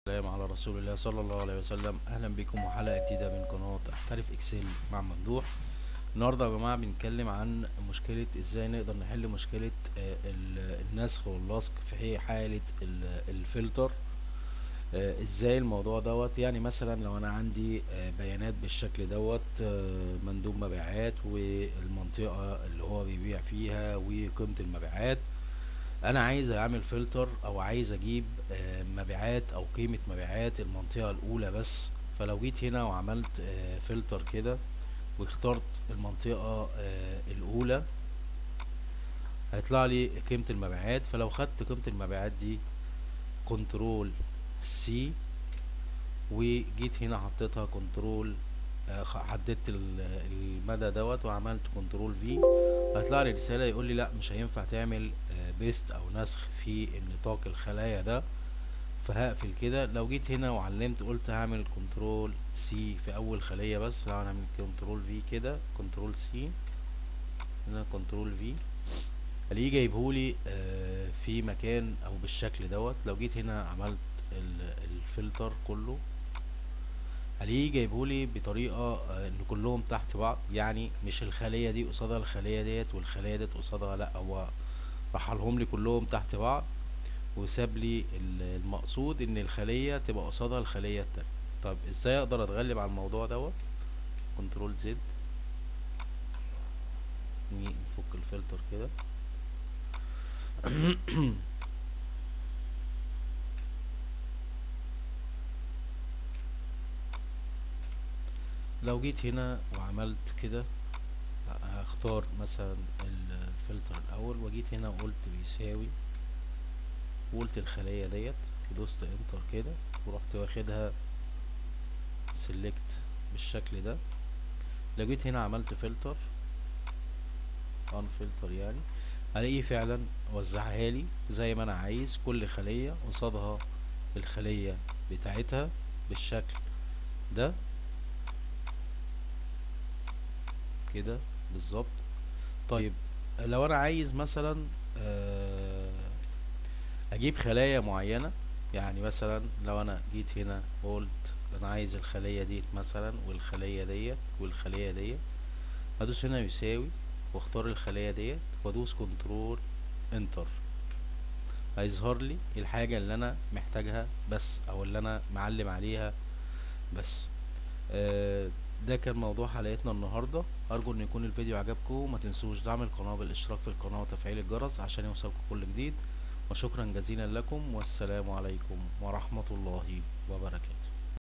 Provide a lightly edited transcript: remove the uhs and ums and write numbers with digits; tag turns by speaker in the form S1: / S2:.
S1: السلام على رسول الله صلى الله عليه وسلم. اهلا بكم وحلقه جديده من قناه احترف اكسل مع ممدوح. النهارده يا جماعه بنتكلم عن مشكله ازاي نقدر نحل مشكله النسخ واللصق في حاله الفلتر. ازاي الموضوع دوت، يعني مثلا لو انا عندي بيانات بالشكل دوت، مندوب مبيعات والمنطقه اللي هو بيبيع فيها وقيمه المبيعات. انا عايز اعمل فلتر او عايز اجيب مبيعات او قيمة مبيعات المنطقة الاولى بس. فلو جيت هنا وعملت فلتر كده واخترت المنطقة الاولى، هيطلع لي قيمة المبيعات. فلو خدت قيمة المبيعات دي كنترول سي وجيت هنا حطيتها كنترول، حددت المدى دوت وعملت كنترول في، هيطلع لي رسالة يقول لي لا مش هينفع تعمل بيست او نسخ في النطاق الخلايا ده. فهقفل كده. لو جيت هنا وعلمت قلت هعمل كنترول سي في اول خلية بس، لو هنعمل كنترول في كده كنترول سي، هنا كنترول في، هلاقيه جايبهولي في مكان او بالشكل دوت. لو جيت هنا عملت الفلتر كله، هلاقيه جايبهولي بطريقة ان كلهم تحت بعض، يعني مش الخلية دي قصادها الخلية ديت والخلية ديت قصادها، لا هو رحلهم لي كلهم تحت بعض وساب لي المقصود ان الخلية تبقى قصادها الخلية التانية. طب ازاي اقدر اتغلب على الموضوع دوت؟ كنترول زد، نفك الفلتر كده. لو جيت هنا وعملت كده، هختار مثلا الفلتر الاول وجيت هنا وقلت بيساوي، وقلت الخلية ديت ودوست انتر كده ورحت واخدها سيلكت بالشكل ده. لو جيت هنا عملت فلتر ان فلتر، يعني هلاقيه فعلا وزعها لي زي ما انا عايز، كل خلية قصادها الخلية بتاعتها بالشكل ده كده بالظبط. طيب لو انا عايز مثلا اجيب خلايا معينة، يعني مثلا لو انا جيت هنا قلت انا عايز الخلية ديت مثلا والخلية ديت والخلية ديت، هدوس هنا يساوي واختار الخلية ديت وادوس كنترول انتر، هيظهر لي الحاجة اللي انا محتاجها بس او اللي انا معلم عليها بس. آه ده كان موضوع حلقتنا النهاردة. ارجو ان يكون الفيديو عجبكم. ما تنسوش دعم القناة بالاشتراك في القناة وتفعيل الجرس عشان يوصلكم كل جديد. وشكرا جزيلا لكم، والسلام عليكم ورحمة الله وبركاته.